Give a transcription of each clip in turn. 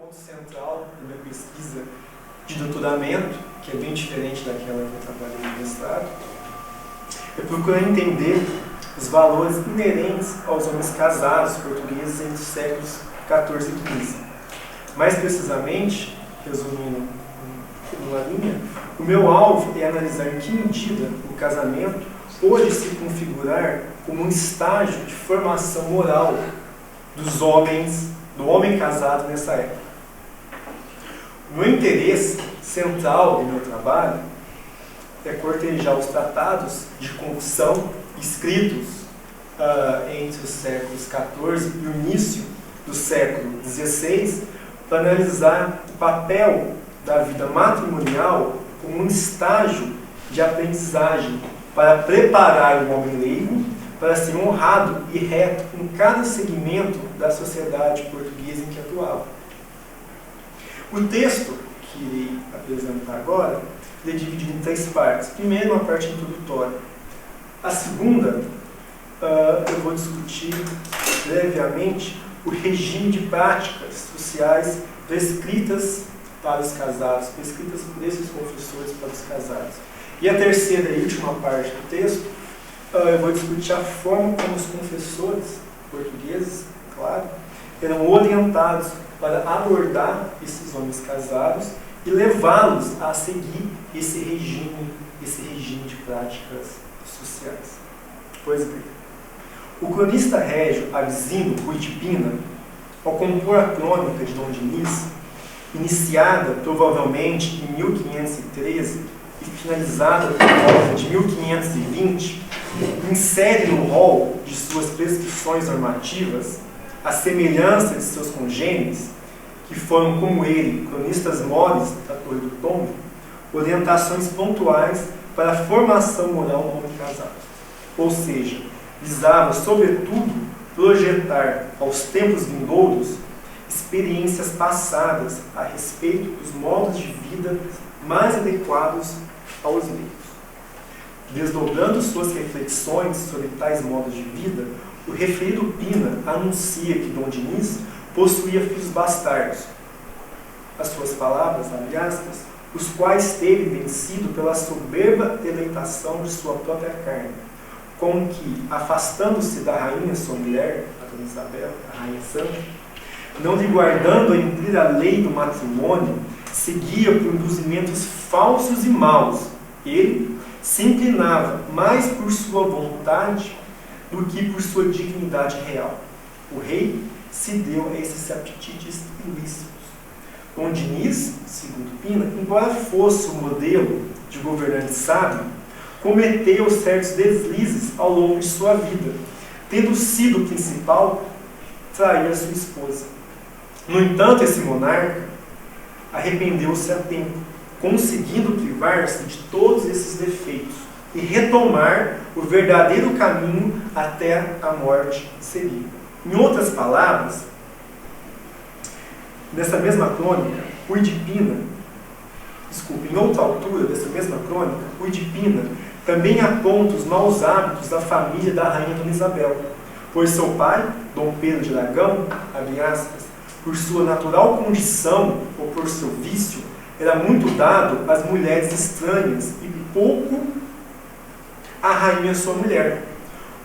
ponto central da minha pesquisa de doutoramento, que é bem diferente daquela que eu trabalhei no mestrado, é procurar entender os valores inerentes aos homens casados portugueses entre os séculos XIV e XV. Mais precisamente, resumindo numa linha, o meu alvo é analisar em que medida o casamento pode se configurar como um estágio de formação moral dos homens, do homem casado nessa época. O meu interesse central do meu trabalho é cortejar os tratados de confissão escritos entre os séculos XIV e o início do século XVI, para analisar o papel da vida matrimonial como um estágio de aprendizagem para preparar o homem leigo para ser honrado e reto em cada segmento da sociedade portuguesa em que atuava. O texto que irei apresentar agora é dividido em 3 partes. Primeiro, uma parte introdutória. A segunda, eu vou discutir brevemente o regime de práticas sociais prescritas para os casados, prescritas por esses confessores para os casados. E a terceira e última parte do texto, eu vou discutir a forma como os confessores portugueses, claro, eram orientados para abordar esses homens casados e levá-los a seguir esse regime de práticas sociais. Pois bem, o cronista régio Avizinho Rui de Pina, ao compor a crônica de Dom Diniz, iniciada provavelmente em 1513 e finalizada por volta de 1520, insere no rol de suas prescrições normativas a semelhança de seus congêneres, que foram, como ele, cronistas moles da Torre do Tombo, orientações pontuais para a formação moral do homem casado. Ou seja, visava, sobretudo, projetar aos tempos vindouros experiências passadas a respeito dos modos de vida mais adequados aos leigos. Desdobrando suas reflexões sobre tais modos de vida, o referido Pina anuncia que Dom Diniz possuía filhos bastardos. As suas palavras, abre aspas, os quais teve vencido pela soberba deleitação de sua própria carne, com que, afastando-se da rainha sua mulher, a Dona Isabel, a rainha santa, não lhe guardando a cumprir a lei do matrimônio, seguia por induzimentos falsos e maus. Ele se inclinava mais por sua vontade do que por sua dignidade real. O rei se deu a esses apetites ilícitos. Dom Diniz, segundo Pina, embora fosse o modelo de governante sábio, cometeu certos deslizes ao longo de sua vida, tendo sido o principal trair a sua esposa. No entanto, esse monarca arrependeu-se a tempo, conseguindo privar-se de todos esses defeitos e retomar o verdadeiro caminho até a morte seria. Em outras palavras, nessa mesma crônica, em outra altura dessa mesma crônica, Rui de Pina também aponta os maus hábitos da família da rainha Dona Isabel, pois seu pai, Dom Pedro de Aragão, abre aspas, por sua natural condição ou por seu vício, era muito dado às mulheres estranhas e pouco à rainha sua mulher.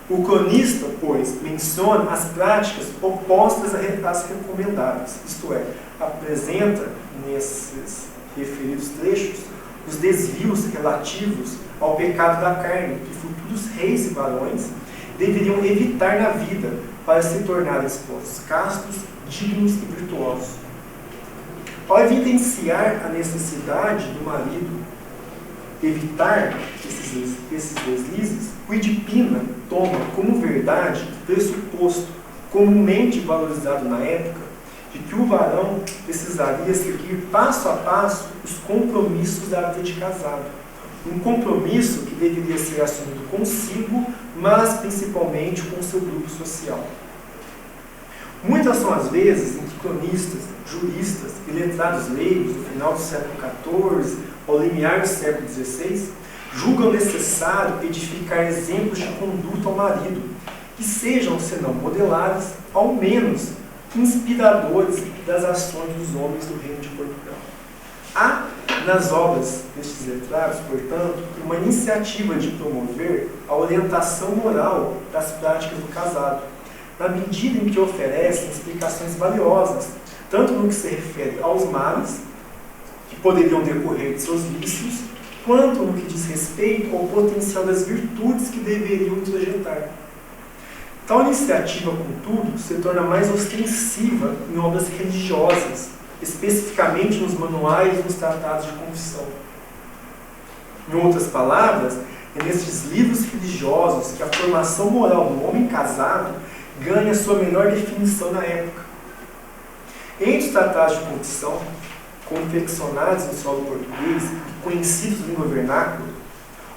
O cronista, pois, menciona as práticas opostas às recomendadas, isto é, apresenta nesses referidos trechos os desvios relativos ao pecado da carne que futuros reis e barões deveriam evitar na vida para se tornarem esposos castos, dignos e virtuosos. Ao evidenciar a necessidade do marido evitar esses deslizes, Rui de Pina toma como verdade o pressuposto comumente valorizado na época de que o varão precisaria seguir passo a passo os compromissos da vida de casado. Um compromisso que deveria ser assumido consigo, mas principalmente com seu grupo social. Muitas são as vezes em que cronistas, juristas e letrados leigos do final do século XIV ao limiar do século XVI julgam necessário edificar exemplos de conduta ao marido que sejam, senão modelados, ao menos inspiradores das ações dos homens do Reino de Portugal. Há nas obras destes letrados, portanto, uma iniciativa de promover a orientação moral das práticas do casado, na medida em que oferecem explicações valiosas, tanto no que se refere aos males que poderiam decorrer de seus vícios, quanto no que diz respeito ao potencial das virtudes que deveriam projetar. Tal iniciativa, contudo, se torna mais ostensiva em obras religiosas, especificamente nos manuais e nos tratados de confissão. Em outras palavras, é nestes livros religiosos que a formação moral do homem casado ganha sua melhor definição na época. Entre os tratados de confissão, confeccionados em solo português e conhecidos em língua vernácula,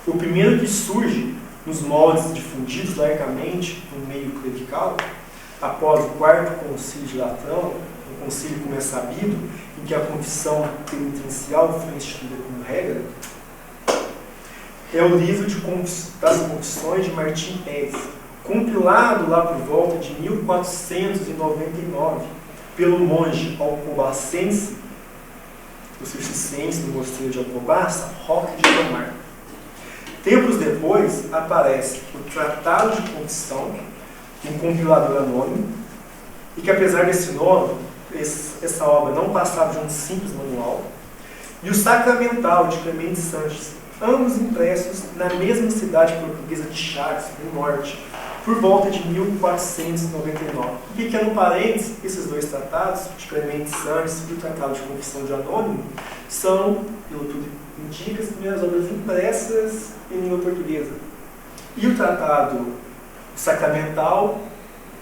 o primeiro que surge nos moldes difundidos largamente no meio clerical, após o quarto concílio de Latrão, um concílio, como é sabido, em que a confissão penitencial foi instituída como regra, é o livro das Confissões de Martim Pérez, compilado lá por volta de 1499 pelo monge alcobacense, o cisterciense do mosteiro de Alcobaça, Roque de Tomar. Tempos depois, aparece o Tratado de Confissão, um compilador anônimo, e que, apesar desse nome, essa obra não passava de um simples manual, e o Sacramental de Clemente Sanches, ambos impressos na mesma cidade portuguesa de Chaves, no norte, por volta de 1499. Um pequeno parênteses, esses dois tratados, de Clemente Sanches e o Tratado de Confissão de Anônimo, são, pelo tudo indica, as primeiras obras impressas em língua portuguesa. E o Tratado Sacramental,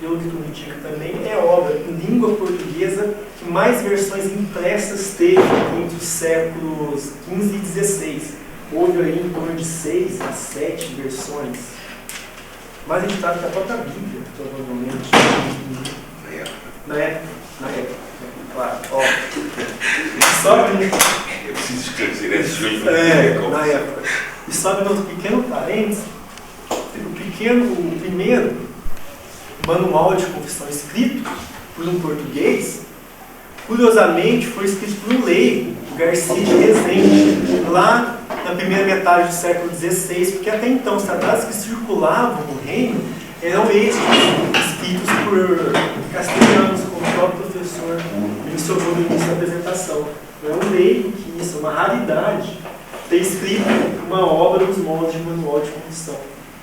pelo que tudo indica também, é a obra em língua portuguesa que mais versões impressas teve entre os séculos XV e XVI. Houve aí em torno de 6 a 7 versões. Mais editado que a própria Bíblia, provavelmente. Na época, claro. Ó. Só eu preciso esclarecer esses dois na época. E só para um pequeno parênteses, o primeiro manual de confissão escrito por um português, curiosamente, foi escrito por um leigo, o Garcia de Rezende, lá na primeira metade do século XVI, porque até então os tratados que circulavam no reino eram estes, escritos por castelhanos, como o próprio professor mencionou no início da apresentação. É um leigo que isso é uma raridade, ter escrito uma obra dos moldes de manual de confissão,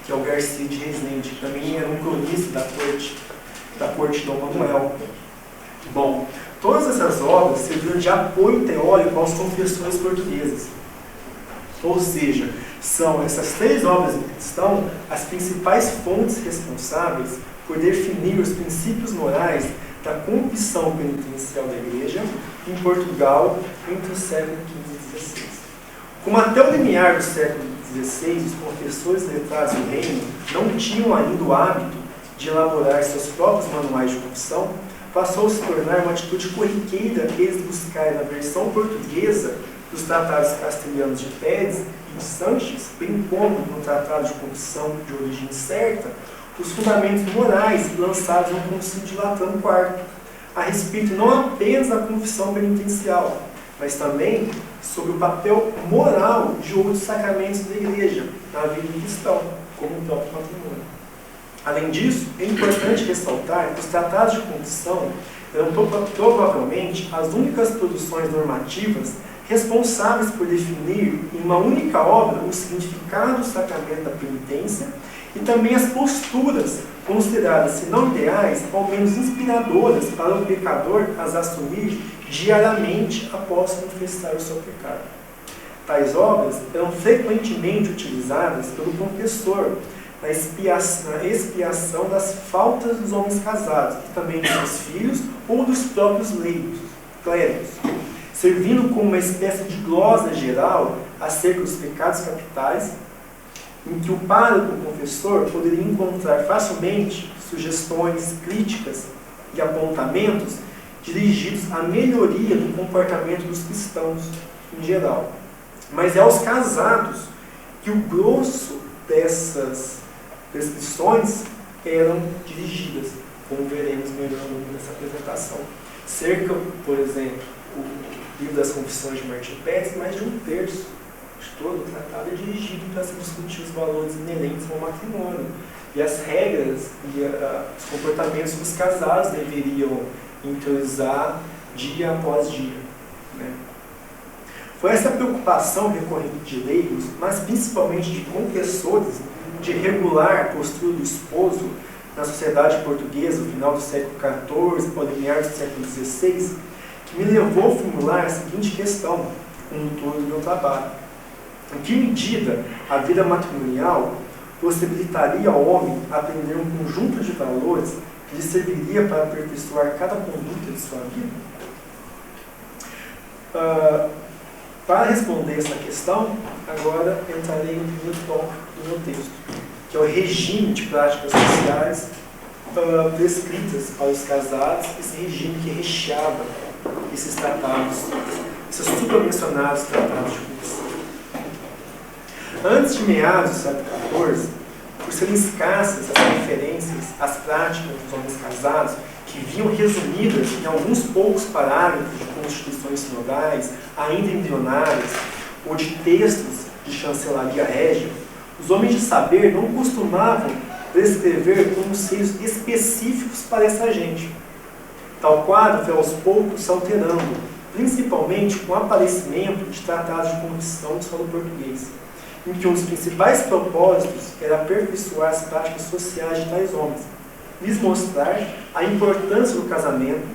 que é o Garcia de Rezende, que também era um cronista da corte Dom Manuel. Bom, todas essas obras serviram de apoio teórico aos confessores portugueses. Ou seja, são essas 3 obras em questão as principais fontes responsáveis por definir os princípios morais da confissão penitencial da Igreja em Portugal entre os séculos XV e XVI. Como até o limiar do século XVI, os confessores letrados do reino não tinham ainda o hábito de elaborar seus próprios manuais de confissão, passou a se tornar uma atitude corriqueira eles buscarem na versão portuguesa dos tratados castelhanos de Pérez e de Sanches, bem como no tratado de confissão de origem certa, os fundamentos morais lançados no Concílio de Latrão IV, a respeito não apenas da confissão penitencial, mas também sobre o papel moral de outros sacramentos da Igreja na vida do cristão, como o próprio matrimônio. Além disso, é importante ressaltar que os tratados de confissão eram provavelmente as únicas produções normativas responsáveis por definir em uma única obra o significado do sacramento da penitência e também as posturas consideradas, se não ideais, ao menos inspiradoras para o pecador as assumir diariamente após confessar o seu pecado. Tais obras eram frequentemente utilizadas pelo confessor na expiação das faltas dos homens casados e também dos seus filhos ou dos próprios leigos, clérigos, servindo como uma espécie de glosa geral acerca dos pecados capitais, em que o pároco confessor poderia encontrar facilmente sugestões, críticas e apontamentos dirigidos à melhoria do comportamento dos cristãos em geral. Mas é aos casados que o grosso dessas prescrições eram dirigidas, como veremos melhor ao longo dessa apresentação. Cerca, por exemplo, o livro das Confissões de Martim Pérez, mais de um terço de todo o tratado é dirigido para se discutir os valores inerentes ao matrimônio e as regras e os comportamentos que os casados deveriam interiorizar dia após dia, né? Foi essa preocupação recorrente de leigos, mas principalmente de confessores, de regular a postura do esposo na sociedade portuguesa no final do século XIV, ao limiar do século XVI, que me levou a formular a seguinte questão com todo o meu trabalho. Em que medida a vida matrimonial possibilitaria ao homem aprender um conjunto de valores que lhe serviria para aperfeiçoar cada conduta de sua vida? Para responder essa questão, agora entrarei no primeiro tópico do meu texto, que é o regime de práticas sociais prescritas para os casados, esse regime que recheava esses tratados, esses supramencionados tratados de confissão. Antes de meados do século XIV, por serem escassas as referências às práticas dos homens casados, que vinham resumidas em alguns poucos parágrafos de constituições sinodais, ainda embrionárias, ou de textos de chancelaria régia, os homens de saber não costumavam prescrever conceitos específicos para essa gente. Tal quadro foi aos poucos se alterando, principalmente com o aparecimento de tratados de confissão do solo português, em que um dos principais propósitos era aperfeiçoar as práticas sociais de tais homens, lhes mostrar a importância do casamento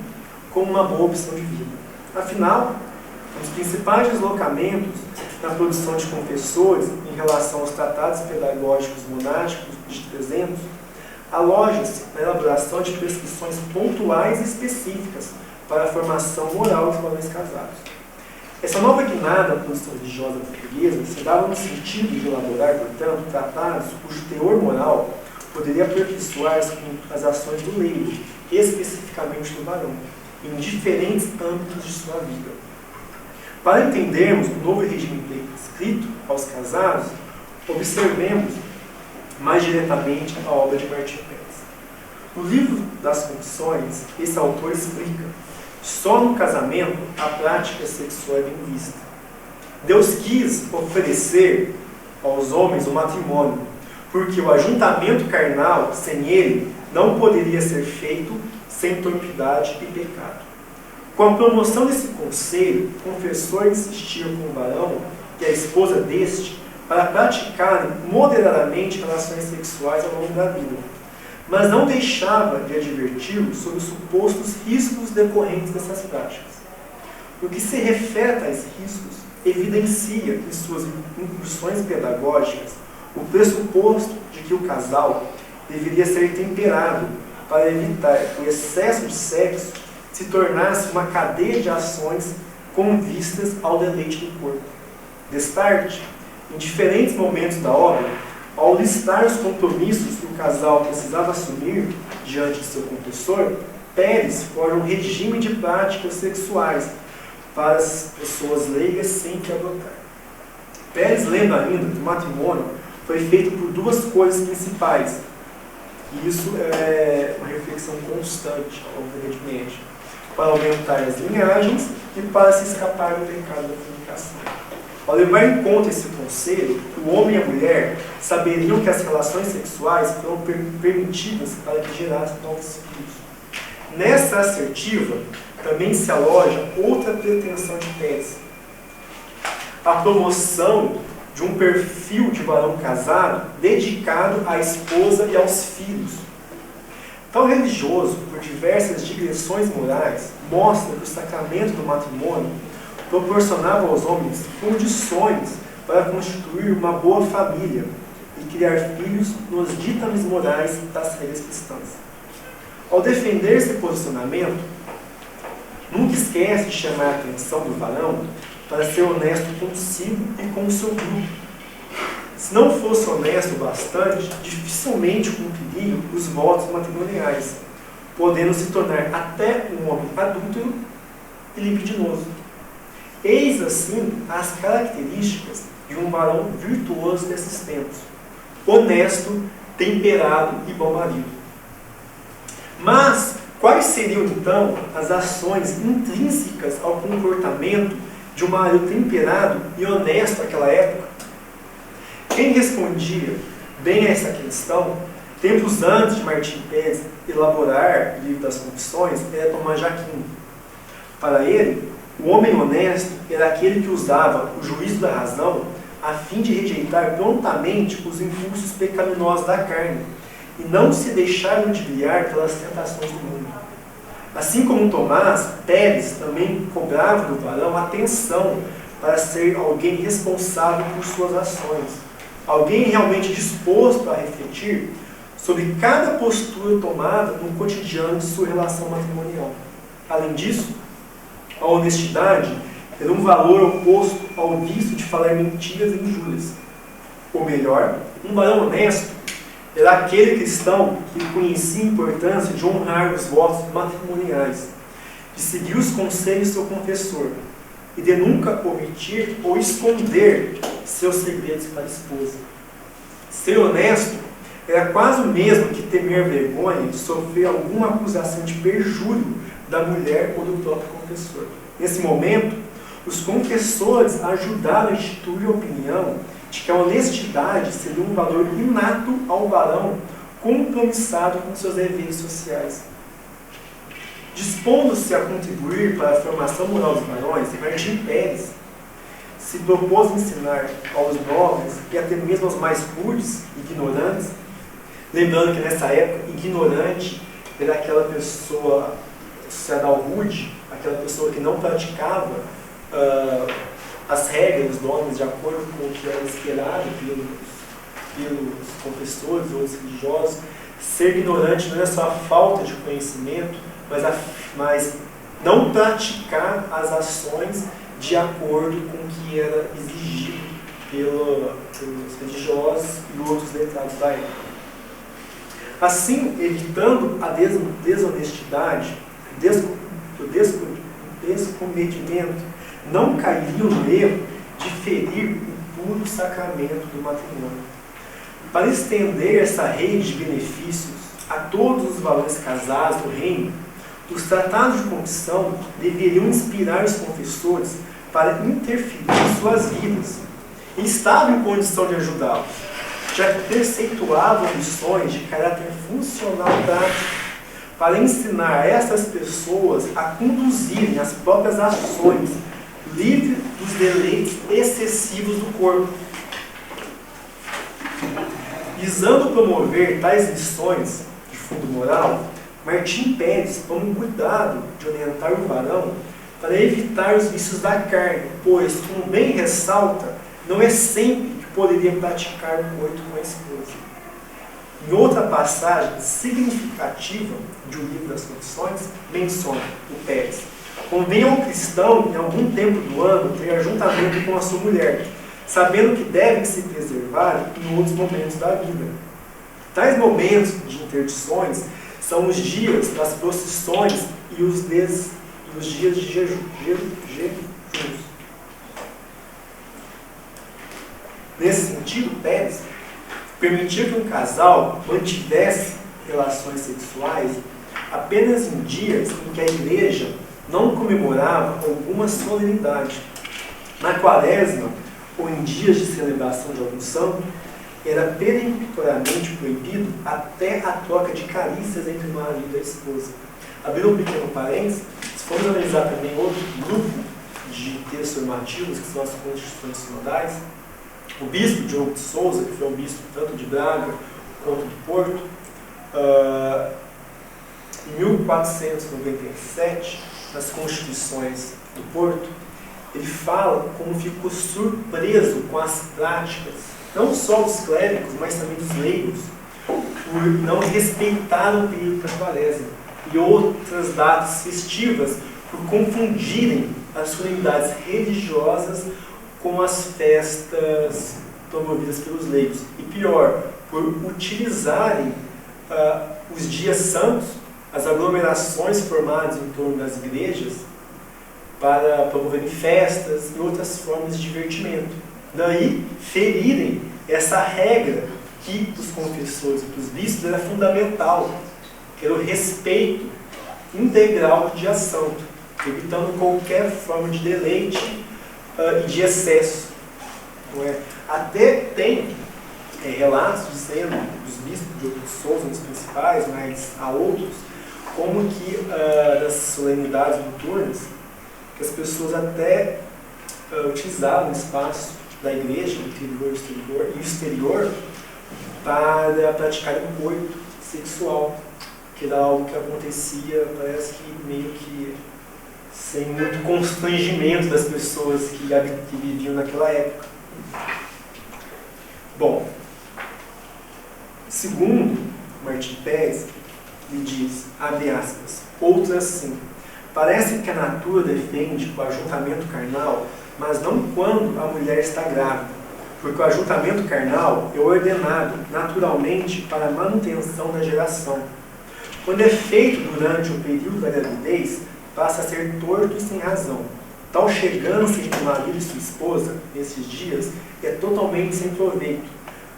como uma boa opção de vida. Afinal, um dos principais deslocamentos na produção de confessores em relação aos tratados pedagógicos monásticos de 300 aloja-se na elaboração de prescrições pontuais e específicas para a formação moral dos homens casados. Essa nova guinada da produção religiosa portuguesa se dava no sentido de elaborar, portanto, tratados cujo teor moral poderia aperfeiçoar as ações do leigo, especificamente do varão, em diferentes âmbitos de sua vida. Para entendermos o novo regime prescrito aos casados, observemos mais diretamente a obra de Martim Pérez. No livro das Confissões, esse autor explica: só no casamento a prática sexual é bem vista. Deus quis oferecer aos homens o matrimônio, porque o ajuntamento carnal, sem ele, não poderia ser feito sem torpidade e pecado. Com a promoção desse conselho, o confessor insistia com o varão e a esposa deste para praticarem moderadamente relações sexuais ao longo da vida, mas não deixava de adverti-lo sobre os supostos riscos decorrentes dessas práticas. O que se refere a tais riscos evidencia em suas incursões pedagógicas o pressuposto de que o casal deveria ser temperado para evitar que o excesso de sexo se tornasse uma cadeia de ações com vistas ao deleite do corpo. Destarte, em diferentes momentos da obra, ao listar os compromissos que o casal precisava assumir diante de seu confessor, Pérez forma um regime de práticas sexuais para as pessoas leigas sem que adotar. Pérez lembra ainda que o matrimônio foi feito por duas coisas principais, e isso é uma reflexão constante, obviamente, para aumentar as linhagens e para se escapar do pecado da fornicação. Ao levar em conta esse conselho, o homem e a mulher saberiam que as relações sexuais foram permitidas para que gerassem novos filhos. Nessa assertiva, também se aloja outra pretensão de Pérez: a promoção de um perfil de varão casado dedicado à esposa e aos filhos. Tal religioso, por diversas digressões morais, mostra que o sacramento do matrimônio proporcionava aos homens condições para constituir uma boa família e criar filhos nos ditames morais das regras cristãs. Ao defender esse posicionamento, nunca esquece de chamar a atenção do varão para ser honesto consigo e com o seu grupo. Se não fosse honesto bastante, dificilmente cumpriria os votos matrimoniais, podendo se tornar até um homem adúltero e libidinoso. Eis assim as características de um varão virtuoso desses tempos: honesto, temperado e bom marido. Mas quais seriam então as ações intrínsecas ao comportamento de um marido temperado e honesto naquela época? Quem respondia bem a essa questão, tempos antes de Martim Pérez elaborar o livro das Confissões, era Tomás de Aquino. Para ele, o homem honesto era aquele que usava o juízo da razão a fim de rejeitar prontamente os impulsos pecaminosos da carne e não se deixar ludibriar pelas tentações do mundo. Assim como Tomás, Pérez também cobrava do varão atenção para ser alguém responsável por suas ações, alguém realmente disposto a refletir sobre cada postura tomada no cotidiano de sua relação matrimonial. Além disso, a honestidade era um valor oposto ao vício de falar mentiras e injúrias. Ou melhor, um varão honesto era aquele cristão que conhecia a importância de honrar os votos matrimoniais, de seguir os conselhos do seu confessor e de nunca omitir ou esconder seus segredos para a esposa. Ser honesto era quase o mesmo que temer vergonha de sofrer alguma acusação de perjúrio da mulher ou do próprio confessor. Nesse momento, os confessores ajudaram a instituir a opinião de que a honestidade seria um valor inato ao varão compromissado com seus deveres sociais. Dispondo-se a contribuir para a formação moral dos varões, Martim Pérez se propôs ensinar aos nobres e até mesmo aos mais rudes, ignorantes, lembrando que nessa época, ignorante era aquela pessoa associada ao rude, aquela pessoa que não praticava as regras dos homens de acordo com o que era esperado pelos confessores ou os religiosos. Ser ignorante não é só a falta de conhecimento, mas não praticar as ações de acordo com o que era exigido pelos religiosos e outros letrados da época. Assim, evitando a desonestidade, o descomedimento, não cairiam no erro de ferir o puro sacramento do matrimônio. Para estender essa rede de benefícios a todos os valores casados do reino, os tratados de confissão deveriam inspirar os confessores para interferir em suas vidas e estavam em condição de ajudá-los, já que preceituavam lições de caráter funcional prático para ensinar essas pessoas a conduzirem as próprias ações livre dos deleites excessivos do corpo. Visando promover tais lições de fundo moral, Martim Pérez toma cuidado de orientar o varão para evitar os vícios da carne, pois, como bem ressalta, não é sempre que poderia praticar o coito com a esposa. Em outra passagem significativa de O Livro das Confissões, menciona o Pérez: convém ao cristão, em algum tempo do ano, ter ajuntamento com a sua mulher, sabendo que devem se preservar em outros momentos da vida. Tais momentos de interdições são os dias das procissões e os dias de jejuns. Nesse sentido, Pérez permitia que um casal mantivesse relações sexuais apenas em dias em que a igreja não comemorava alguma solenidade. Na quaresma, ou em dias de celebração de algum santo, era peremptoriamente proibido até a troca de carícias entre o marido e a esposa. Abrindo um pequeno parênteses, se formos analisar também outro grupo de textos normativos, que são as constituições sinodais, o bispo Diogo de Souza, que foi um bispo tanto de Braga quanto de Porto, em 1497, nas Constituições do Porto, ele fala como ficou surpreso com as práticas, não só dos clérigos, mas também dos leigos, por não respeitarem o período da quaresma e outras datas festivas, por confundirem as solenidades religiosas com as festas promovidas pelos leigos. E pior, por utilizarem os dias santos, as aglomerações formadas em torno das igrejas, para promoverem festas e outras formas de divertimento. Daí, ferirem essa regra que, dos confessores e dos bispos, era fundamental, era o respeito integral de ação, evitando qualquer forma de deleite e de excesso. Não é? Até tem relatos dizendo, dos bispos de outros souls, dos principais, mas há outros, como que nas solenidades noturnas, que as pessoas até utilizavam o espaço da igreja, o interior e o exterior, para praticar o coito sexual, que era algo que acontecia, parece que meio que sem muito constrangimento das pessoas que viviam naquela época. Bom, segundo Martim Pérez, ele diz, abre aspas, outras sim, parece que a natura defende o ajuntamento carnal, mas não quando a mulher está grávida, porque o ajuntamento carnal é ordenado naturalmente para a manutenção da geração. Quando é feito durante o período da gravidez, passa a ser torto e sem razão. Tal chegança entre o marido e sua esposa, nesses dias, é totalmente sem proveito.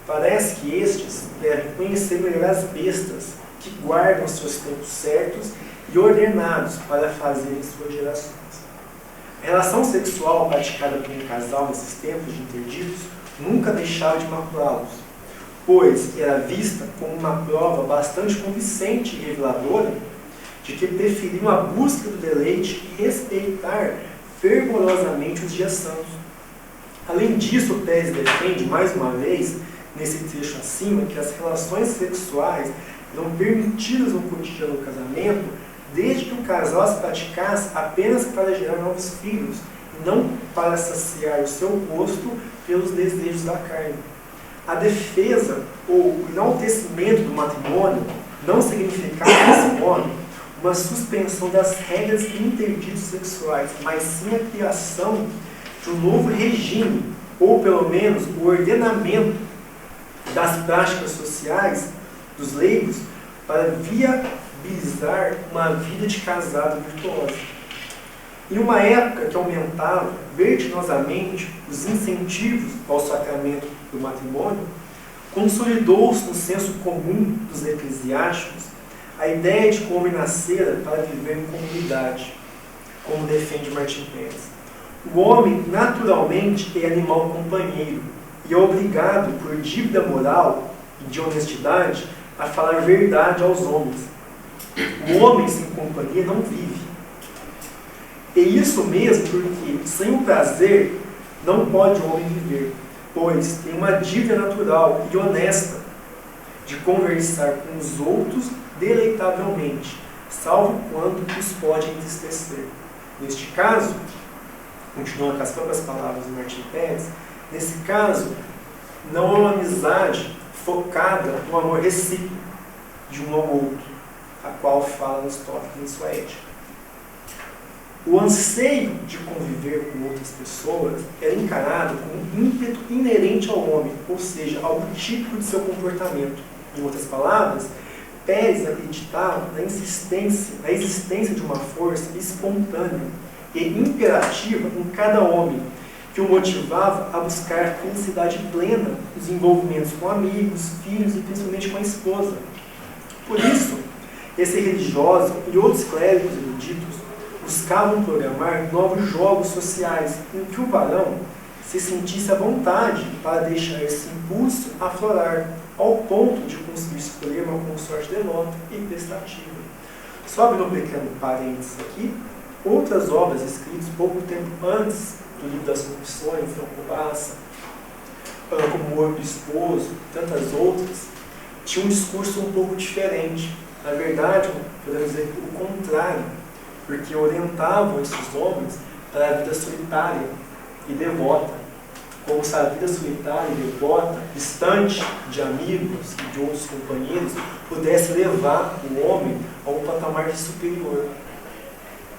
Parece que estes devem conhecer melhor as bestas, que guardam seus tempos certos e ordenados para fazerem suas gerações. A relação sexual praticada por um casal nesses tempos de interditos nunca deixava de maculá-los, pois era vista como uma prova bastante convincente e reveladora de que preferiam a busca do deleite e respeitar fervorosamente os dias santos. Além disso, Pérez defende, mais uma vez, nesse trecho acima, que as relações sexuais eram permitidas no cotidiano do casamento, desde que o casal as praticasse apenas para gerar novos filhos, e não para saciar o seu gosto pelos desejos da carne. A defesa ou o enaltecimento do matrimônio não significava, nesse modo, uma suspensão das regras e interditos sexuais, mas sim a criação de um novo regime, ou pelo menos o ordenamento das práticas sociais dos leigos para viabilizar uma vida de casado virtuosa. Em uma época que aumentava vertiginosamente os incentivos ao sacramento do matrimônio, consolidou-se no senso comum dos eclesiásticos a ideia de que o homem nascera para viver em comunidade, como defende Martim Pérez. O homem, naturalmente, é animal companheiro e é obrigado, por dívida moral e de honestidade, a falar verdade aos homens. O homem sem companhia não vive. E isso mesmo porque, sem o prazer, não pode o homem viver, pois tem uma dívida natural e honesta de conversar com os outros deleitavelmente, salvo quando os pode entristecer. Neste caso, continuando com as próprias palavras de Martim Pérez, nesse caso, não é uma amizade focada no amor recíproco de um ao outro, a qual fala Aristóteles em sua Ética. O anseio de conviver com outras pessoas era encarado como um ímpeto inerente ao homem, ou seja, algo típico de seu comportamento. Em outras palavras, Pérez acreditava na existência de uma força espontânea e imperativa em cada homem, que o motivava a buscar felicidade plena nos envolvimentos com amigos, filhos e principalmente com a esposa. Por isso, esse religioso e outros clérigos eruditos buscavam programar novos jogos sociais em que o varão se sentisse à vontade para deixar esse impulso aflorar, ao ponto de conseguir escolher uma consorte devota e prestativa. Só abrindo um pequeno parênteses aqui, outras obras escritas pouco tempo antes do livro das Confissões, São Cobassa, como O Morto Esposo, tantas outras, tinham um discurso um pouco diferente. Na verdade, podemos dizer o contrário, porque orientavam esses homens para a vida solitária e devota, como se a vida solitária e devota, distante de amigos e de outros companheiros, pudesse levar o homem a um patamar superior.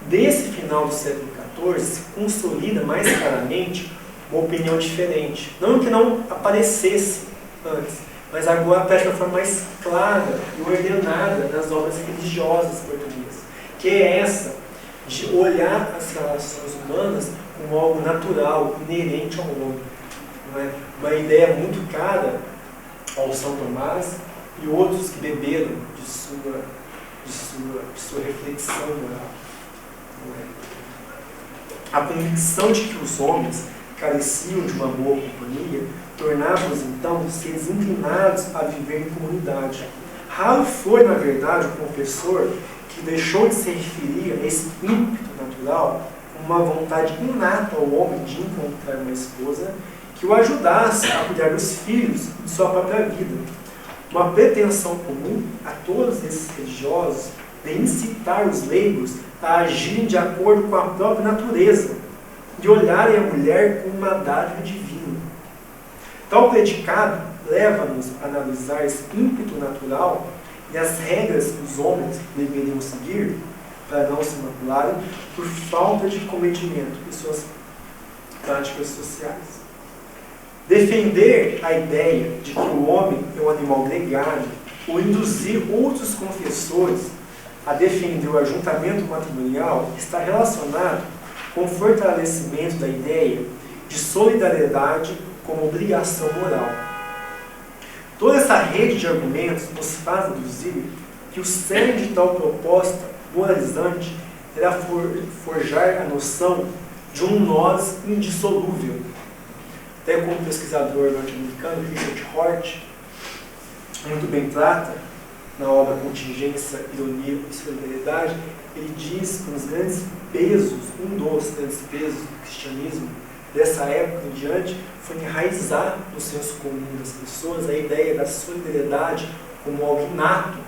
Desse final do século XIV se consolida mais claramente uma opinião diferente. Não que não aparecesse antes, mas agora aparece de uma forma mais clara e ordenada nas obras religiosas portuguesas, que é essa de olhar as relações humanas como algo natural, inerente ao homem. Não é? Uma ideia muito cara ao São Tomás e outros que beberam de sua de sua reflexão moral. A convicção de que os homens careciam de uma boa companhia tornava-os, então, seres inclinados a viver em comunidade. Raro foi, na verdade, o confessor que deixou de se referir a esse ímpeto natural como uma vontade inata ao homem de encontrar uma esposa que o ajudasse a cuidar dos filhos e de sua própria vida. Uma pretensão comum a todos esses religiosos de incitar os leigos a agirem de acordo com a própria natureza, de olharem a mulher como uma dádiva divina. Tal predicado leva-nos a analisar esse ímpeto natural e as regras que os homens deveriam seguir para não se macularem por falta de comedimento em suas práticas sociais. Defender a ideia de que o homem é um animal gregário ou induzir outros confessores a defender o ajuntamento matrimonial está relacionado com o fortalecimento da ideia de solidariedade como obrigação moral. Toda essa rede de argumentos nos faz deduzir que o cerne de tal proposta moralizante era forjar a noção de um nós indissolúvel. Até como o pesquisador norte-americano Richard Hort muito bem trata, na obra Contingência, Ironia e Solidariedade, ele diz que um dos grandes pesos do cristianismo dessa época em diante foi enraizar no senso comum das pessoas a ideia da solidariedade como algo inato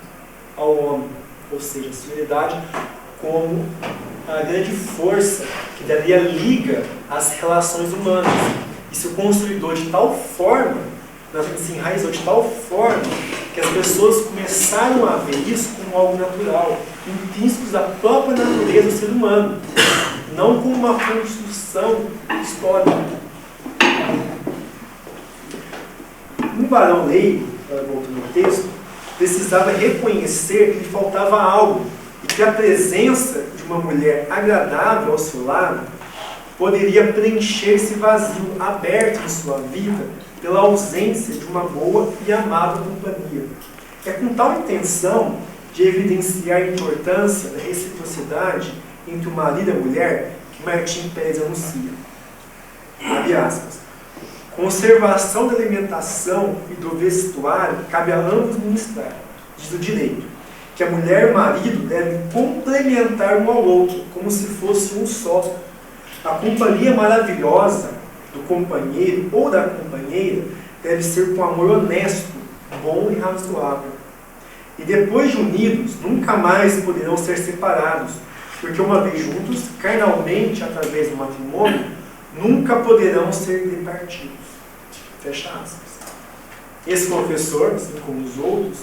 ao homem, ou seja, a solidariedade como a grande força que daria liga às relações humanas. E se consolidou de tal forma, se enraizou de tal forma, que as pessoas começaram a ver isso como algo natural, intrínsecos da própria natureza do ser humano, não como uma construção histórica. Um varão leigo, voltando ao texto, precisava reconhecer que lhe faltava algo e que a presença de uma mulher agradável ao seu lado poderia preencher esse vazio aberto em sua vida pela ausência de uma boa e amável companhia. É com tal intenção de evidenciar a importância da reciprocidade entre o marido e a mulher que Martim Pérez anuncia. Abre aspas. Conservação da alimentação e do vestuário cabe a ambos ministrar, diz o direito, que a mulher e o marido devem complementar um ao outro, como se fosse um só. A companhia maravilhosa do companheiro ou da companheira deve ser com amor honesto, bom e razoável. E depois de unidos, nunca mais poderão ser separados, porque uma vez juntos, carnalmente, através do matrimônio, nunca poderão ser departidos. Fecha aspas. Esse confessor, assim como os outros,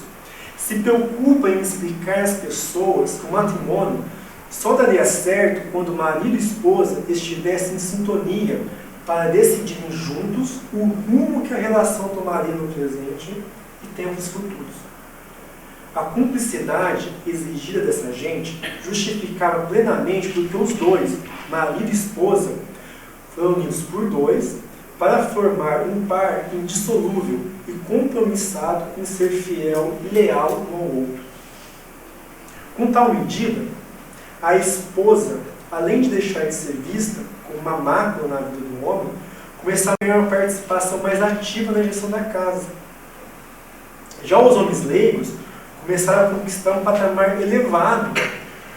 se preocupa em explicar às pessoas que o matrimônio só daria certo quando marido e esposa estivessem em sintonia para decidirem juntos o rumo que a relação tomaria no presente e tempos futuros. A cumplicidade exigida dessa gente justificava plenamente porque os dois, marido e esposa, foram unidos por dois para formar um par indissolúvel e compromissado em ser fiel e leal um ao outro. Com tal medida, a esposa, além de deixar de ser vista como uma mácula na vida do homem, começava a ter uma participação mais ativa na gestão da casa. Já os homens leigos começaram a conquistar um patamar elevado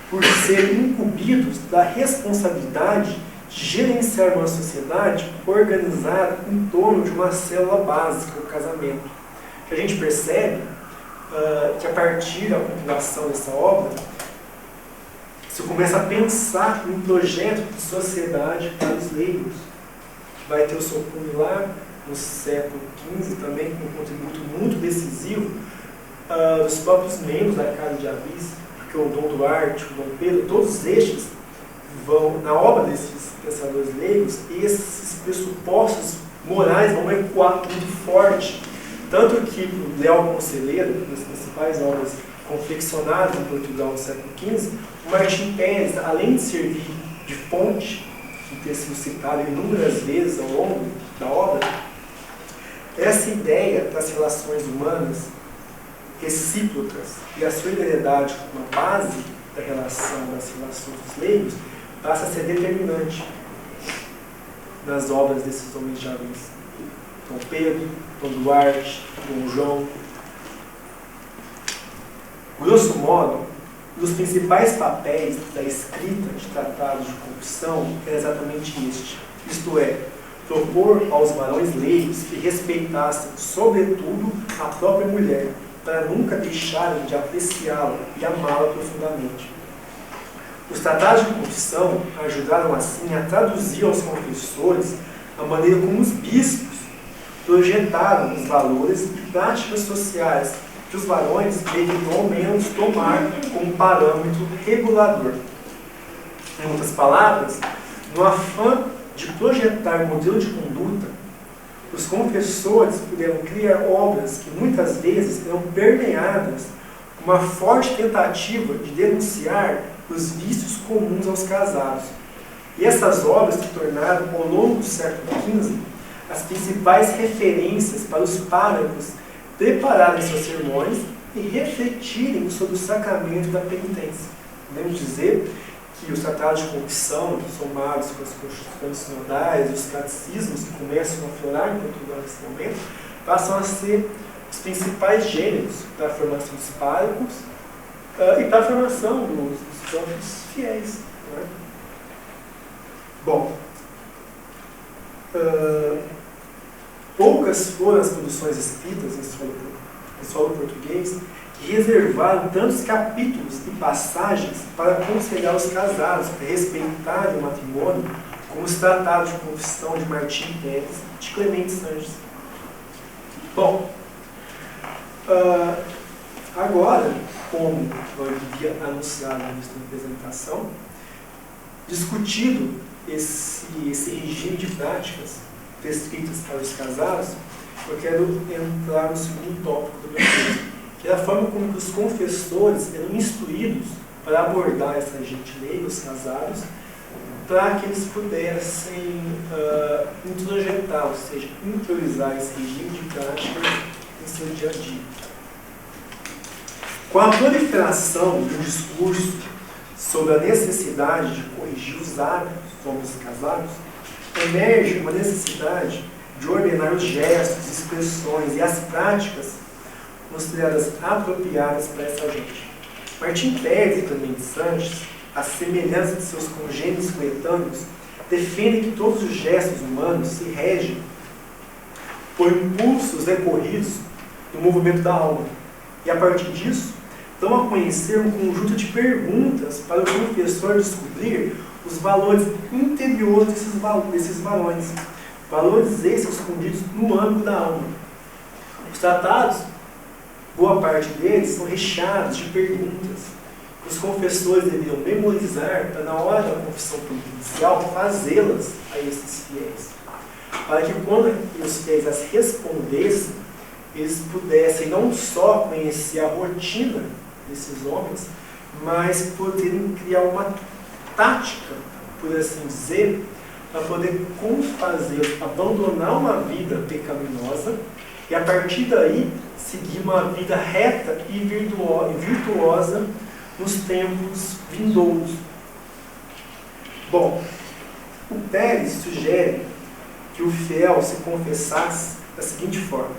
por serem incumbidos da responsabilidade de gerenciar uma sociedade organizada em torno de uma célula básica, o casamento. Que a gente percebe que a partir da compilação dessa obra, você começa a pensar em um projeto de sociedade para os leigos, que vai ter o seu cunho lá no século XV também, com um contributo muito decisivo dos próprios membros da Casa de Avis, porque o Dom Duarte, o Dom Pedro, todos estes vão, na obra desses pensadores leigos, esses pressupostos morais vão ecoar muito forte. Tanto que o Leal Conselheiro, uma das principais obras confeccionadas em Portugal no século XV, o Martim Pérez, além de servir de fonte, de ter sido citado inúmeras vezes ao longo da obra, essa ideia das relações humanas recíprocas e a solidariedade como a base da relação das relações dos leigos passa a ser determinante nas obras desses homens de Aves. Dom Pedro, Dom Duarte, Dom João. Grosso modo, um dos principais papéis da escrita de tratados de confissão é exatamente este, isto é, propor aos varões leigos que respeitassem, sobretudo, a própria mulher, para nunca deixarem de apreciá-la e amá-la profundamente. Os tratados de confissão ajudaram, assim, a traduzir aos confessores a maneira como os bispos projetaram os valores e práticas sociais que os varões devem, ao menos, tomar como parâmetro regulador. Em outras palavras, no afã de projetar modelo de conduta, os confessores puderam criar obras que muitas vezes eram permeadas com uma forte tentativa de denunciar os vícios comuns aos casados. E essas obras se tornaram, ao longo do século XV, as principais referências para os párocos prepararem seus sermões e refletirem sobre o sacramento da penitência. Podemos dizer que os tratados de confissão, somados com as constituições sinodais e os catecismos que começam a florar em Portugal nesse momento, passam a ser os principais gêneros para a formação dos párocos e para a formação dos próprios fiéis. Não é? Bom, poucas foram as produções escritas em solo português que reservaram tantos capítulos e passagens para aconselhar os casados a respeitarem o matrimônio, como os tratados de confissão de Martim Pérez e de Clemente Sanches. Bom, agora, como eu havia anunciado na apresentação, discutido esse regime de práticas prescritas para os casados, eu quero entrar no segundo tópico do meu texto, que é a forma como os confessores eram instruídos para abordar essa gente leiga, os casados, para que eles pudessem introjetar, ou seja, interiorizar esse regime de prática em seu dia a dia. Com a proliferação do discurso sobre a necessidade de corrigir os hábitos dos homens casados, emerge uma necessidade de ordenar os gestos, expressões e as práticas consideradas apropriadas para essa gente. Martim Pérez e Clemente Sanches, à semelhança de seus congêneres coetâneos, defendem que todos os gestos humanos se regem por impulsos recorridos no movimento da alma, e a partir disso dão a conhecer um conjunto de perguntas para o confessor descobrir os valores interiores desses varões, valores esses escondidos no âmbito da alma. Os tratados, boa parte deles, são recheados de perguntas que os confessores deveriam memorizar para, na hora da confissão penitencial, fazê-las a esses fiéis, para que quando os fiéis as respondessem, eles pudessem não só conhecer a rotina desses homens, mas poderem criar uma tática, por assim dizer, para poder fazer, abandonar uma vida pecaminosa e, a partir daí, seguir uma vida reta e virtuosa nos tempos vindouros. Bom, o Pérez sugere que o fiel se confessasse da seguinte forma: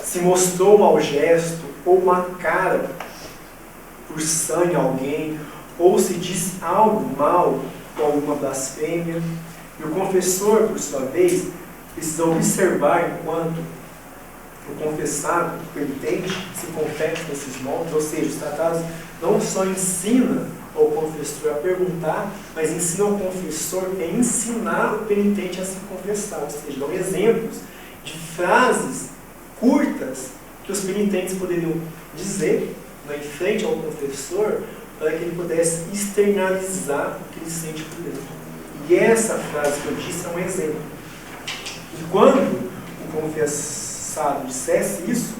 se mostrou um mau gesto ou uma cara por sangue a alguém, ou se disse algo mal ou alguma blasfêmia, e o confessor, por sua vez, precisa observar enquanto o confessado, o penitente, se confessa nesses moldes, ou seja, os tratados não só ensinam ao confessor a perguntar, mas ensinam ao confessor a ensinar o penitente a se confessar, ou seja, dão exemplos de frases curtas que os penitentes poderiam dizer em frente ao confessor para que ele pudesse externalizar o que ele sente por dentro. E essa frase que eu disse é um exemplo. E quando o confessado dissesse isso,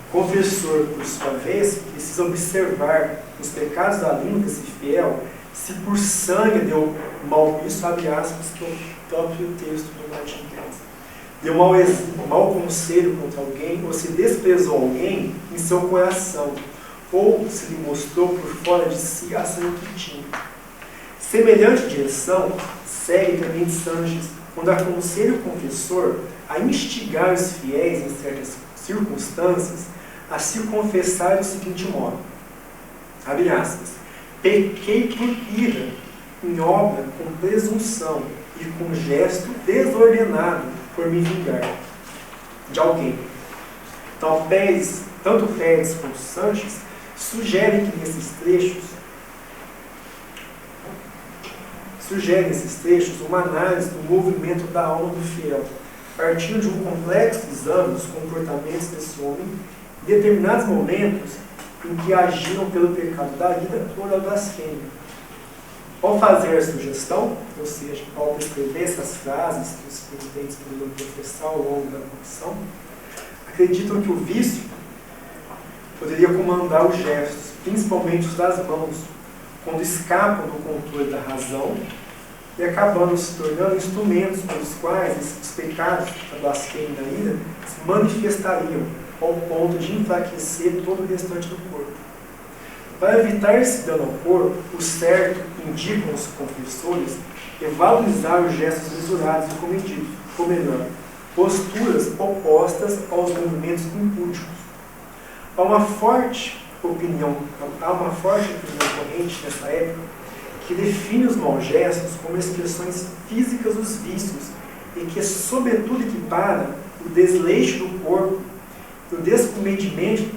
o confessor, por sua vez, precisa observar os pecados da língua desse fiel, se por sangue deu mal, isso abre aspas, que é o próprio texto do Martim Pérez. deu um mau conselho contra alguém, ou se desprezou alguém em seu coração, ou se lhe mostrou por fora de si a ação que tinha. Semelhante direção segue também Sanches, quando aconselha o confessor a instigar os fiéis em certas circunstâncias a se confessar do seguinte modo, abre aspas, pequei por ira, em obra com presunção e com gesto desordenado por me vingar de alguém. Então, tanto Pérez quanto Sanches sugerem nesses trechos uma análise do movimento da alma do fiel, partindo de um complexo exame dos comportamentos desse homem em determinados momentos em que agiram pelo pecado da vida ou da blasfêmia. Ao fazer a sugestão, ou seja, ao escrever essas frases que os penitentes poderiam professar ao longo da confissão, acreditam que o vício poderia comandar os gestos, principalmente os das mãos, quando escapam do controle da razão e acabando se tornando instrumentos pelos quais os pecados da blasfêmia e da ira se manifestariam ao ponto de enfraquecer todo o restante do corpo. Para evitar esse dano ao corpo, o certo, indicam os confessores, é valorizar os gestos mesurados e comedidos, ou melhor, posturas opostas aos movimentos impúdicos. Há uma forte opinião corrente nessa época que define os maus gestos como expressões físicas dos vícios e que, sobretudo, equipara o desleixo do corpo e o descomedimento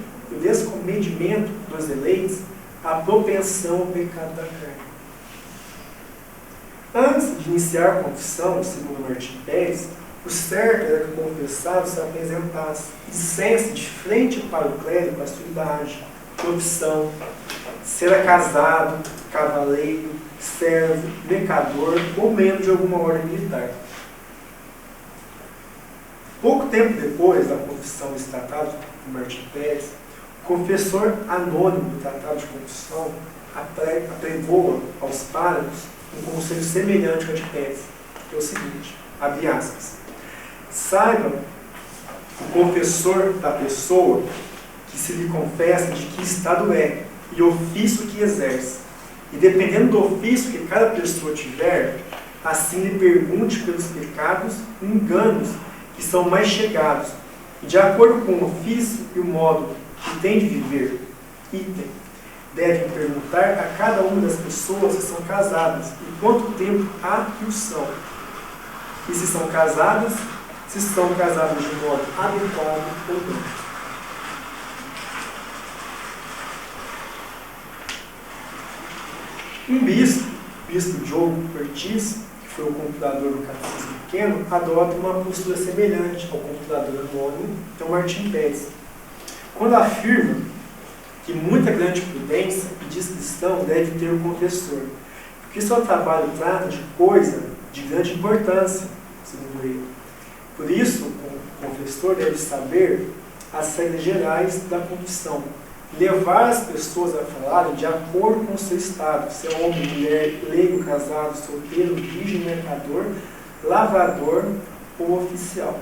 dos eleitos à propensão ao pecado da carne. Antes de iniciar a confissão, segundo Martim Pérez, o certo era que o confessado se apresentasse, dissesse de frente para o clérigo a sua idade, profissão, se era casado, cavaleiro, servo, mercador ou membro de alguma ordem militar. Pouco tempo depois da confissão desse tratado de Martim Pérez, o confessor anônimo do tratado de confissão apregoa aos párocos um conselho semelhante ao de Pérez, que é o seguinte, abre aspas, saiba o confessor da pessoa que se lhe confessa de que estado é e ofício que exerce, e dependendo do ofício que cada pessoa tiver, assim lhe pergunte pelos pecados e enganos que são mais chegados, e de acordo com o ofício e o modo que tem de viver, item, devem perguntar a cada uma das pessoas se são casadas e quanto tempo há que o são, e se são casadas de modo adequado ou não. Um bispo Diogo Ortiz, que foi o compilador do Catecismo Pequeno, adota uma postura semelhante ao compilador anônimo, então Martim Pérez, quando afirma que muita grande prudência e discrição deve ter o confessor, porque seu trabalho trata de coisa de grande importância, segundo ele. Por isso, o confessor deve saber as regras gerais da confissão, levar as pessoas a falarem de acordo com o seu estado, se é homem, mulher, leigo, casado, solteiro, virgem, mercador, lavrador ou oficial.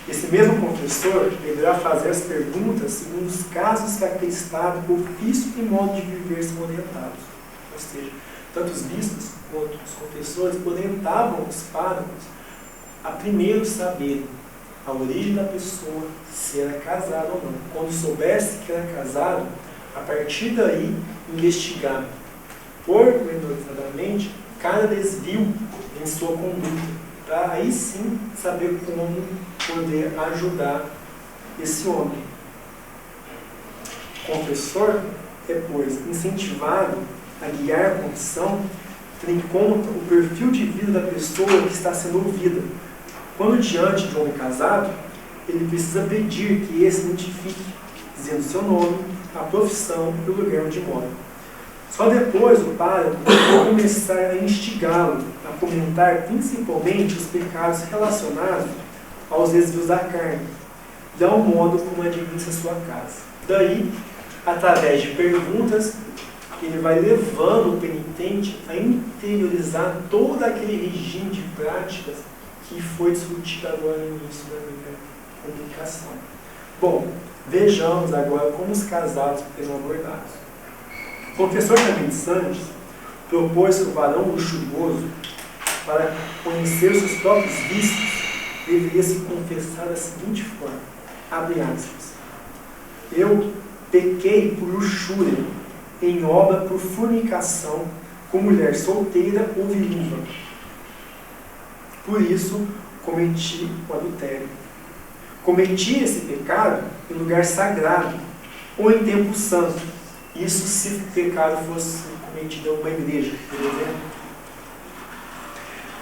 Esse mesmo confessor deverá fazer as perguntas segundo os casos que aquele estado, ofício e modo de viver são orientados. Ou seja, tanto os bispos quanto os confessores orientavam os párocos a primeiro saberem a origem da pessoa, se era casado ou não. Quando soubesse que era casado, a partir daí, investigar pormenorizadamente cada desvio em sua conduta, para aí sim saber como poder ajudar esse homem. O confessor é, pois, incentivado a guiar a confissão, tendo em conta o perfil de vida da pessoa que está sendo ouvida. Quando diante de um homem casado, ele precisa pedir que esse identifique, dizendo seu nome, a profissão e o lugar onde mora. Só depois o pároco vai começar a instigá-lo a comentar principalmente os pecados relacionados aos desvios da carne e ao modo como administra sua casa. Daí, através de perguntas, ele vai levando o penitente a interiorizar todo aquele regime de práticas que foi discutido agora no início da minha comunicação. Bom, vejamos agora como os casados serão abordados. O professor Camille Sanches propôs que o varão luxurioso, para conhecer seus próprios vícios, deveria se confessar da seguinte forma, abre aspas, eu pequei por luxúria, em obra por fornicação, com mulher solteira ou viúva. Por isso, cometi o adultério. Cometi esse pecado em lugar sagrado, ou em tempo santo. Isso se o pecado fosse cometido em uma igreja, por exemplo.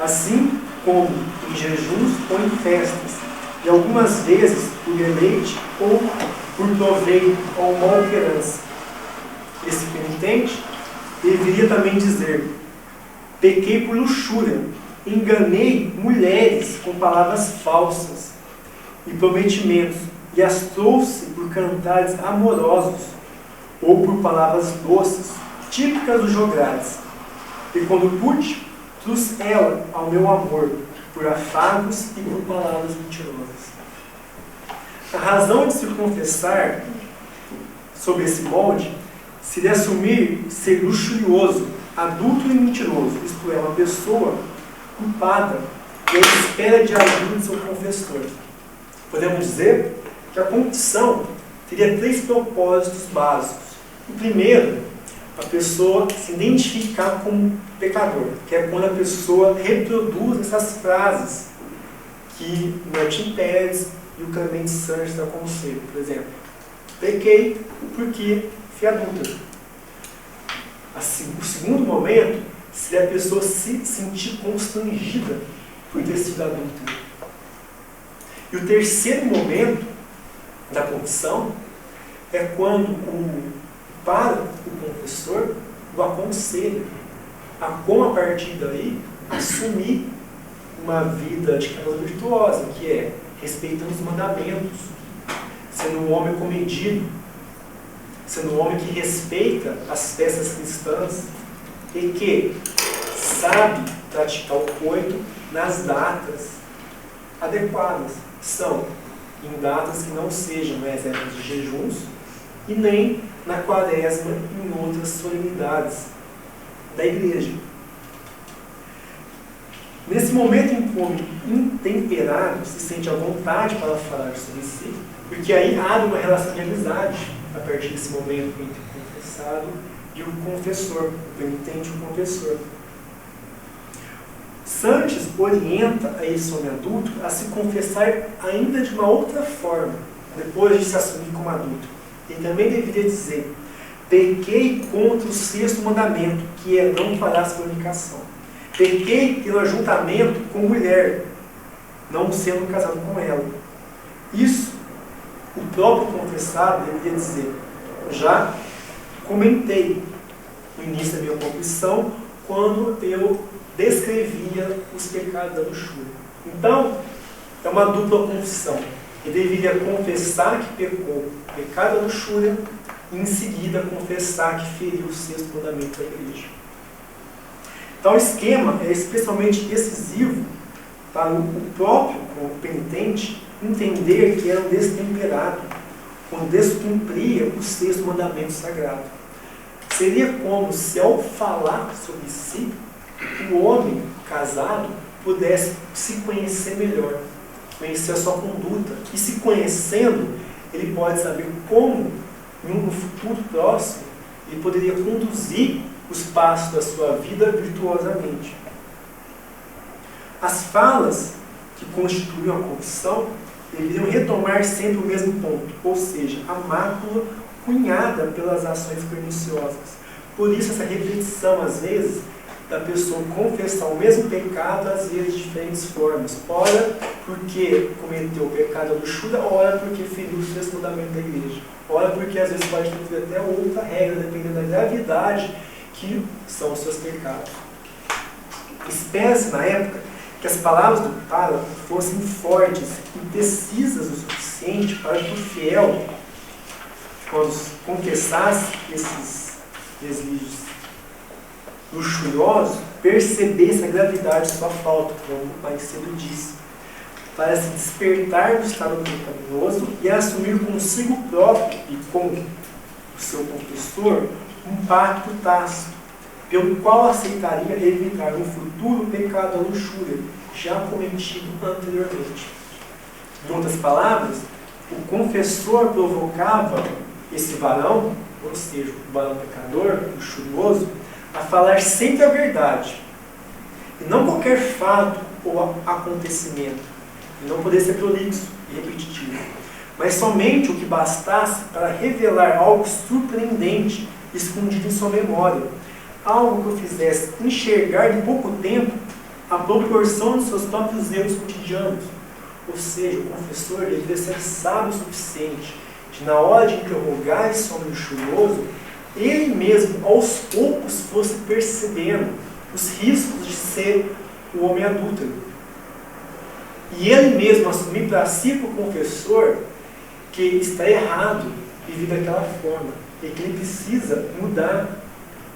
Assim como em jejuns ou em festas, e algumas vezes por deleite ou por proveito ou malquerança. Esse penitente deveria também dizer, pequei por luxúria, enganei mulheres com palavras falsas e prometimentos, e as trouxe por cantares amorosos, ou por palavras doces, típicas dos jograis. E quando pude, trouxe ela ao meu amor, por afagos e por palavras mentirosas. A razão de se confessar sob esse molde seria assumir ser luxurioso, adúltero e mentiroso, isto é, uma pessoa culpada e à espera de ajuda de seu confessor. Podemos dizer que a confissão teria 3 propósitos básicos. O primeiro, a pessoa se identificar como pecador, que é quando a pessoa reproduz essas frases que Martim Pérez e o Clemente Sanches aconselham. Por exemplo, pequei porque fui adúltero. Assim, o segundo momento seria a pessoa se sentir constrangida por ter sido adúltero. E o terceiro momento da confissão é quando para o confessor o aconselha a, como a partir daí, assumir uma vida de caráter virtuosa, que é respeitando os mandamentos, sendo um homem comedido, sendo um homem que respeita as festas cristãs e que sabe praticar o coito nas datas adequadas. São em datas que não sejam as épocas de jejuns e nem na quaresma e em outras solenidades da igreja. Nesse momento em que o homem intemperado se sente à vontade para falar sobre si, porque aí abre uma relação de amizade a partir desse momento entre o confessado e o confessor, o penitente e o confessor. Sanches orienta a esse homem adulto a se confessar ainda de uma outra forma, depois de se assumir como adulto. Ele também deveria dizer, pequei contra o 6º mandamento, que é não farás fornicação. Pequei pelo ajuntamento com mulher, não sendo casado com ela. Isso, o próprio confessado deveria dizer, já comentei no início da minha confissão, quando eu descrevia os pecados da luxúria. Então, é uma dupla confissão. Ele deveria confessar que pecou, pecado da luxúria, e em seguida confessar que feriu o 6º mandamento da igreja. Então, o esquema é especialmente decisivo para o próprio penitente entender que era um destemperado, quando descumpria o 6º mandamento sagrado. Seria como se, ao falar sobre si, o homem casado pudesse se conhecer melhor, conhecer a sua conduta. E se conhecendo, ele pode saber como, em um futuro próximo, ele poderia conduzir os passos da sua vida virtuosamente. As falas que constituem a confissão deveriam retomar sempre o mesmo ponto, ou seja, a mácula cunhada pelas ações perniciosas. Por isso, essa repetição, às vezes, da pessoa confessar o mesmo pecado, às vezes de diferentes formas. Ora, porque cometeu o pecado da luxúria, ora, porque feriu o 6º mandamento da igreja. Ora, porque às vezes pode ter até outra regra, dependendo da gravidade que são os seus pecados. Espera-se, na época, que as palavras do pároco fossem fortes e precisas o suficiente para que o fiel, quando confessasse esses deslizes luxurioso percebesse a gravidade de sua falta, como mais cedo disse, para se despertar do estado pecaminoso e assumir consigo próprio e com o seu confessor um pacto tácito, pelo qual aceitaria evitar no futuro o pecado da luxúria, já cometido anteriormente. Em outras palavras, o confessor provocava esse varão, ou seja, o varão pecador, luxurioso, a falar sempre a verdade, e não qualquer fato ou acontecimento, e não poder ser prolixo e repetitivo, mas somente o que bastasse para revelar algo surpreendente escondido em sua memória, algo que o fizesse enxergar em pouco tempo a proporção dos seus próprios erros cotidianos. Ou seja, o confessor deveria ser sábio o suficiente de, na hora de interrogar esse homem luxurioso, ele mesmo, aos poucos, fosse percebendo os riscos de ser o homem adúltero. E ele mesmo assumir para si, para o confessor, que está errado viver daquela forma e que ele precisa mudar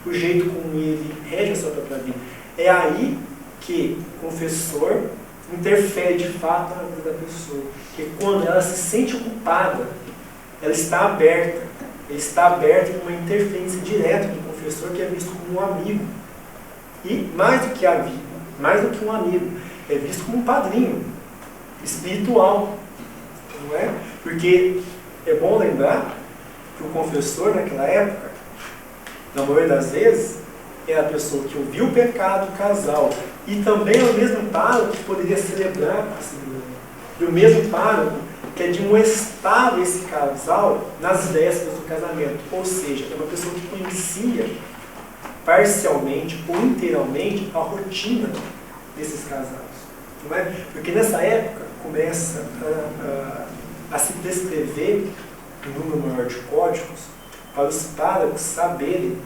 o jeito como ele rege a sua própria vida. É aí que o confessor interfere de fato na vida da pessoa. Porque quando ela se sente culpada, ela está aberta. Ela está aberta com uma interferência direta do confessor, que é visto como um amigo. E mais do que um amigo, é visto como um padrinho espiritual. Não é? Porque é bom lembrar que o confessor naquela época, na maioria das vezes, é a pessoa que ouviu o pecado do casal e também é o mesmo pároco que poderia celebrar a cerimônia. E o mesmo pároco que admoestava esse casal nas vésperas do casamento. Ou seja, é uma pessoa que conhecia parcialmente ou inteiramente a rotina desses casados. Não é? Porque nessa época começa a se prescrever um número maior de códigos para os párocos saberem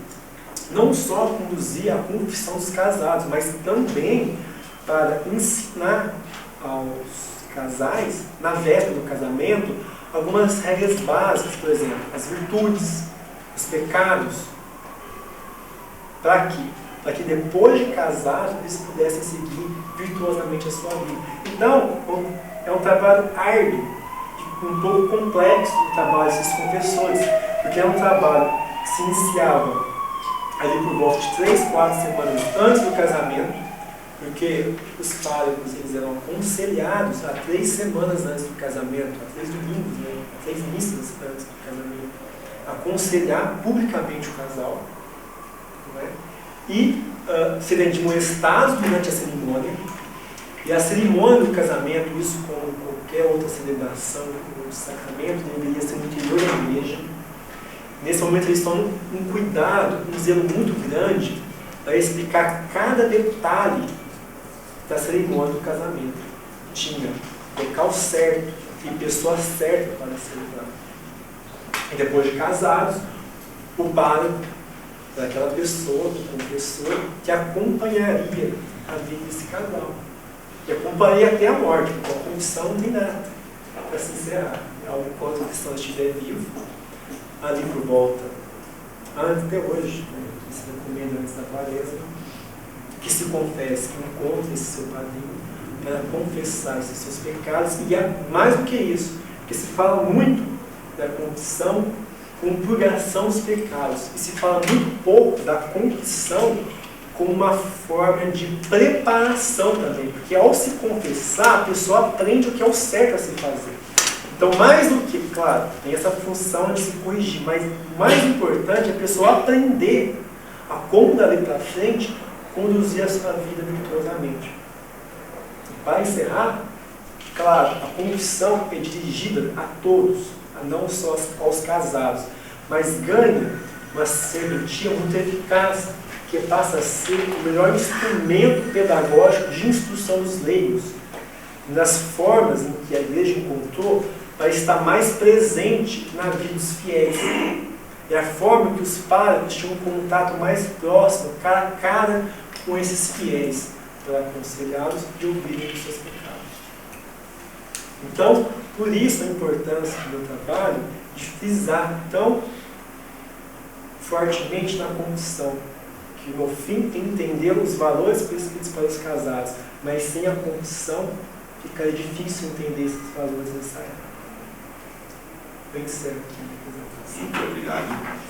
não só conduzir a confissão dos casados, mas também para ensinar aos casais, na véspera do casamento, algumas regras básicas, por exemplo, as virtudes, os pecados, para quê? Para que depois de casados eles pudessem seguir virtuosamente a sua vida. Então, é um trabalho árduo, um pouco complexo o trabalho desses confessores, porque é um trabalho que se iniciava ali por volta de 3, 4 semanas antes do casamento, porque os párocos eles eram aconselhados a 3 semanas antes do casamento, a 3 domingos, né, 3 missas antes do casamento, aconselhar publicamente o casal, não é? E serem admoestados durante a cerimônia. E a cerimônia do casamento, isso como qualquer outra celebração, o sacramento deveria ser no interior da igreja. Nesse momento eles estão um cuidado, um zelo muito grande para explicar cada detalhe da cerimônia do casamento. Tinha local certo e pessoa certa para celebrar. E depois de casados, o pároco daquela pessoa, do confessor, que acompanharia a vida desse casal. E acompanharia até a morte, porque a confissão não tem nada para se encerrar. Enquanto o cristão estiver vivo, ali por volta, até hoje, né, que se recomenda antes da quaresma, que se confesse, que encontre esse seu padrinho para confessar esses seus pecados, e é mais do que isso, porque se fala muito da confissão com purgação dos pecados, e se fala muito pouco da confissão como uma forma de preparação também, porque ao se confessar, a pessoa aprende o que é o certo a se fazer. Então, mais do que, claro, tem essa função de se corrigir, mas o mais importante é a pessoa aprender a como dali para frente conduzir a sua vida virtuosamente. E para encerrar, claro, a confissão é dirigida a todos, a não só aos casados, mas ganha uma serventia muito eficaz, que passa a ser o melhor instrumento pedagógico de instrução dos leigos, nas formas em que a igreja encontrou para estar mais presente na vida dos fiéis. É a forma que os párocos tinham um contato mais próximo, cara a cara, com esses fiéis, para aconselhá-los e ouvirem os seus pecados. Então, por isso a importância do meu trabalho de frisar tão fortemente na confissão, que no fim entender os valores prescritos para os casados, mas sem a condição, fica difícil entender esses valores nessa época. Bem certo. Muito obrigado.